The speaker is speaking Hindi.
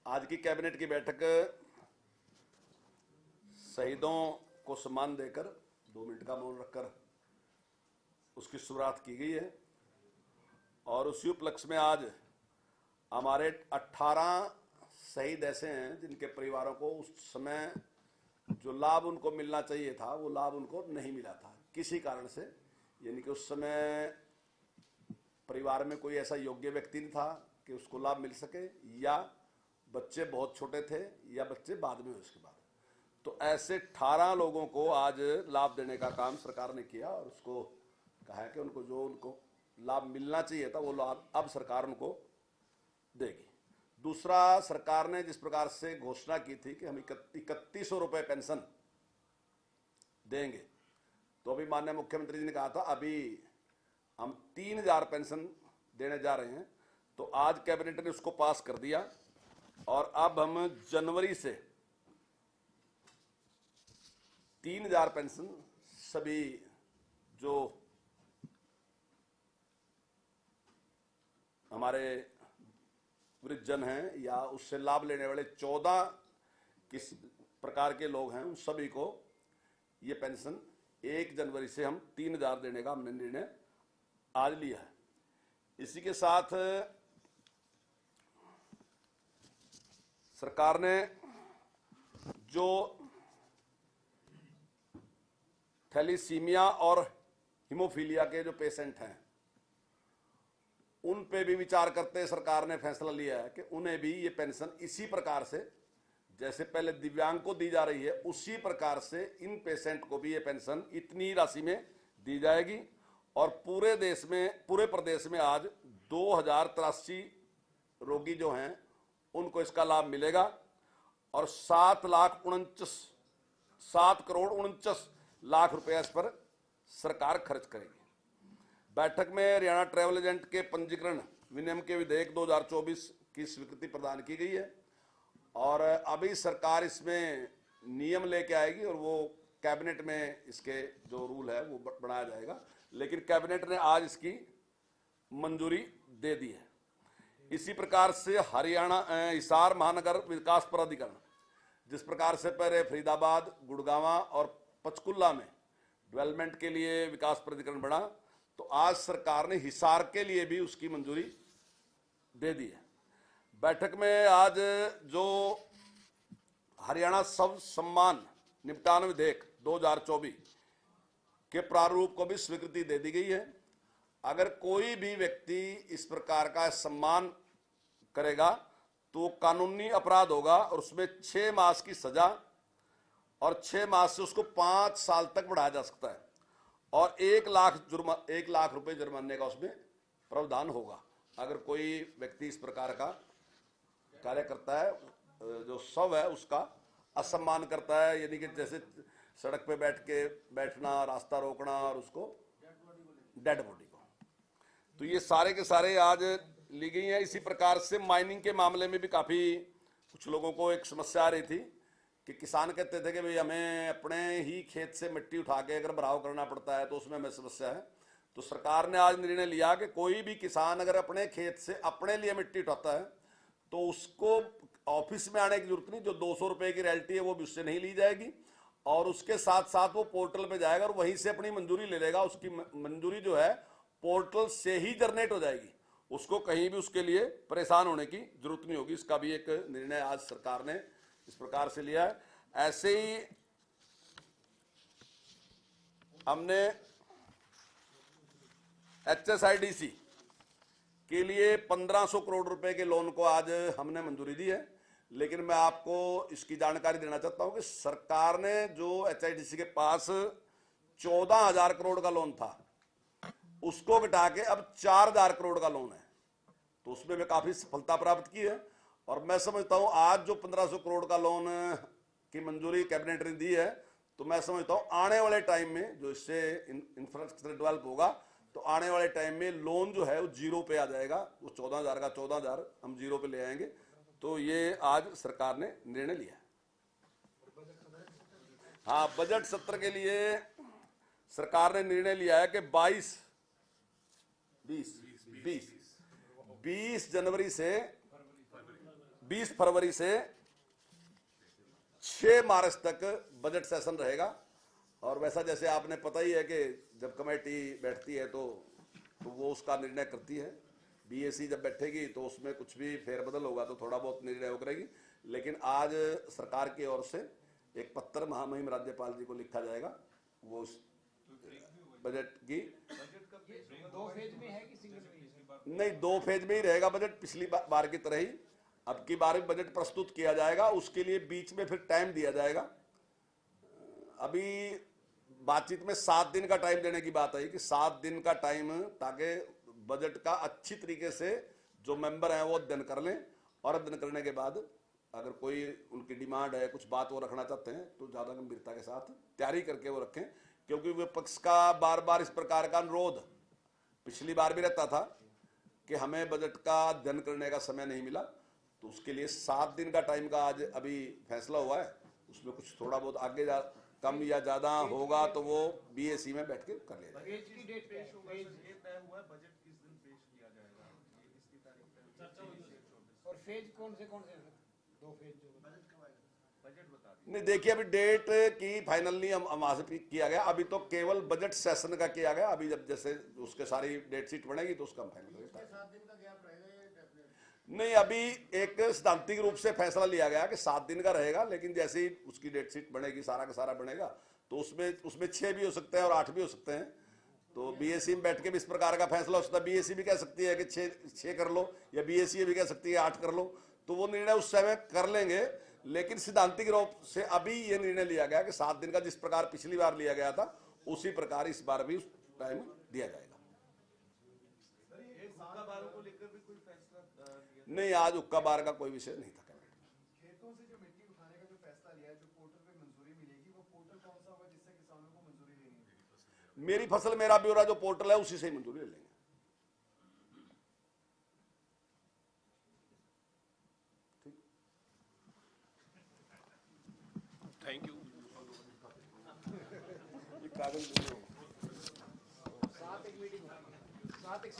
आज की कैबिनेट की बैठक शहीदों को सम्मान देकर 2 मिनट का मौन रखकर उसकी शुरुआत की गई है और उसी उपलक्ष्य में आज हमारे 18 शहीद ऐसे हैं जिनके परिवारों को उस समय जो लाभ उनको मिलना चाहिए था वो लाभ उनको नहीं मिला था किसी कारण से। यानी कि उस समय परिवार में कोई ऐसा योग्य व्यक्ति नहीं था कि उसको लाभ मिल सके, या बच्चे बहुत छोटे थे, या बच्चे बाद में हुए उसके बाद। तो ऐसे 18 लोगों को आज लाभ देने का काम सरकार ने किया और उसको कहा है कि उनको जो उनको लाभ मिलना चाहिए था वो लाभ अब सरकार उनको देगी। दूसरा, सरकार ने जिस प्रकार से घोषणा की थी कि हम 3100 रुपए पेंशन देंगे, तो अभी माननीय मुख्यमंत्री जी ने कहा था अभी हम 3000 पेंशन देने जा रहे हैं। तो आज कैबिनेट ने उसको पास कर दिया और अब हम जनवरी से 3000 पेंशन सभी जो हमारे वृद्धजन हैं या उससे लाभ लेने वाले 14 किस प्रकार के लोग हैं उन सभी को ये पेंशन 1 जनवरी से हम 3000 देने का हमने निर्णय आज लिया है। इसी के साथ सरकार ने जो थैलीसीमिया और हीमोफीलिया के जो पेशेंट हैं उन पे भी विचार करते सरकार ने फैसला लिया है कि उन्हें भी ये पेंशन इसी प्रकार से जैसे पहले दिव्यांग को दी जा रही है उसी प्रकार से इन पेशेंट को भी ये पेंशन इतनी राशि में दी जाएगी। और पूरे प्रदेश में आज 2083 रोगी जो हैं उनको इसका लाभ मिलेगा और 7 करोड़ 49 लाख रुपए इस पर सरकार खर्च करेगी। बैठक में हरियाणा ट्रैवल एजेंट के पंजीकरण विनियम के विधेयक 2024 की स्वीकृति प्रदान की गई है और अभी सरकार इसमें नियम लेके आएगी और वो कैबिनेट में इसके जो रूल है वो बनाया जाएगा, लेकिन कैबिनेट ने आज इसकी मंजूरी दे दी है। इसी प्रकार से हरियाणा हिसार महानगर विकास प्राधिकरण जिस प्रकार से पहले फरीदाबाद, गुड़गांव और पंचकुला में डेवलपमेंट के लिए विकास प्राधिकरण बना, तो आज सरकार ने हिसार के लिए भी उसकी मंजूरी दे दी है। बैठक में आज जो हरियाणा सब सम्मान निपटान विधेयक 2024 के प्रारूप को भी स्वीकृति दे दी गई है। अगर कोई भी व्यक्ति इस प्रकार का सम्मान करेगा तो कानूनी अपराध होगा और उसमें 6 मास की सजा और 6 मास से उसको 5 साल तक बढ़ाया जा सकता है और 1 लाख रुपए जुर्माने का उसमें प्रावधान होगा। अगर कोई व्यक्ति इस प्रकार का कार्य करता है, जो शव है उसका असम्मान करता है, यानी कि जैसे सड़क पे बैठना, रास्ता रोकना और उसको डेड बॉडी को, तो ये सारे के सारे आज ली गई हैं। इसी प्रकार से माइनिंग के मामले में भी काफी कुछ लोगों को एक समस्या आ रही थी कि किसान कहते थे कि भाई हमें अपने ही खेत से मिट्टी उठा के अगर भराव करना पड़ता है तो उसमें हमें समस्या है। तो सरकार ने आज निर्णय लिया कि कोई भी किसान अगर अपने खेत से अपने लिए मिट्टी उठाता है तो उसको ऑफिस में आने की जरूरत नहीं, जो 200 रुपए की रॉयल्टी है वो भी उससे नहीं ली जाएगी और उसके साथ साथ वो पोर्टल पे जाएगा और वहीं से अपनी मंजूरी ले लेगा। उसकी मंजूरी जो है पोर्टल से ही जनरेट हो जाएगी, उसको कहीं भी उसके लिए परेशान होने की जरूरत नहीं होगी। इसका भी एक निर्णय आज सरकार ने इस प्रकार से लिया है। ऐसे ही हमने HSIDC के लिए 1500 करोड़ रुपए के लोन को आज हमने मंजूरी दी है, लेकिन मैं आपको इसकी जानकारी देना चाहता हूं कि सरकार ने जो HSIDC के पास 14,000 करोड़ का लोन था उसको घटा के अब 4,000 करोड़ का लोन है, तो उसमें मैं काफी सफलता प्राप्त की है। और मैं समझता हूं आज जो 1500 करोड़ का लोन की मंजूरी कैबिनेट ने दी है, तो मैं समझता हूं आने वाले टाइम में जो इससे इंफ्रास्ट्रक्चर डेवलप होगा तो आने वाले टाइम में लोन जो है वो 0 पे आ जाएगा। वो 14,000 का 14,000 हम 0 पे ले आएंगे। तो ये आज सरकार ने निर्णय लिया। हाँ, बजट सत्र के लिए सरकार ने निर्णय लिया है कि 20 जनवरी से 20 फरवरी से 6 मार्च तक बजट सेशन रहेगा। और वैसा जैसे आपने पता ही है कि जब कमेटी बैठती है तो वो उसका निर्णय करती है। बीएसी जब बैठेगी तो उसमें कुछ भी फेरबदल होगा तो थोड़ा बहुत निर्णय हो करेगी। लेकिन आज सरकार की ओर से एक पत्र महामहिम राज्यपाल जी को लिखा जाएगा, वो बजट की 2 फेज में है कि सिंगल में? नहीं, 2 फेज में ही रहेगा बजट, पिछली बार की तरह ही। अब की बार भी बजट प्रस्तुत किया जाएगा, उसके लिए बीच में फिर टाइम दिया जाएगा। अभी बातचीत में 7 दिन का टाइम देने की बात आई कि 7 दिन का टाइम, ताकि बजट का अच्छी तरीके से जो मेंबर हैं वो अध्ययन कर लें, और अध्ययन करने के बाद अगर कोई उनकी डिमांड है, कुछ बात वो रखना चाहते हैं तो ज़्यादा गंभीरता के साथ तैयारी करके वो रखें। क्योंकि विपक्ष का बार बार इस प्रकार का अनुरोध पिछली बार भी रहता था कि हमें बजट का अध्ययन करने का समय नहीं मिला, तो उसके लिए 7 दिन का टाइम का आज अभी फैसला हुआ है। उसमें कुछ थोड़ा बहुत आगे कम या ज्यादा होगा तो वो बीएसी में बैठ के कर लिया जाएगा। और फेज कौन से 2 फेज जो नहीं, देखिए अभी डेट की फाइनल नहीं हम वहां से किया गया, अभी तो केवल बजट सेशन का किया गया। अभी जब जैसे उसके सारी डेट शीट बनेगी तो उसका हम फाइनल करेंगे। 7 दिन का गैप रहेगा? नहीं, अभी एक सिद्धांतिक रूप से फैसला लिया गया कि 7 दिन का रहेगा, लेकिन जैसे ही उसकी डेट शीट बनेगी, सारा का सारा बनेगा, तो उसमें 6 भी हो सकते हैं और 8 भी हो सकते हैं। तो बीएससी में बैठ के भी इस प्रकार का फैसला हो सकता है। बीएससी भी कह सकती है कि 6 कर लो, या बीएससी भी कह सकती है 8 कर लो, तो वो निर्णय उस समय कर लेंगे। लेकिन सिद्धांतिक रूप से अभी ये निर्णय लिया गया कि 7 दिन का जिस प्रकार पिछली बार लिया गया था उसी प्रकार इस बार भी टाइम दिया जाएगा। नहीं, आज हुक्का बार का कोई विषय नहीं था। खेतों से जो मिट्टी उठाने का जो फैसला लिया है, जो पोर्टल पे मंजूरी मिलेगी, वो पोर्टल कौन सा होगा जिससे किसानों को मंजूरी लेनी है? मेरी फसल मेरा ब्यौरा जो पोर्टल है उसी से ही मंजूरी ले लेंगे। Thank you. कागज 7 एक मीटिंग, 7 एक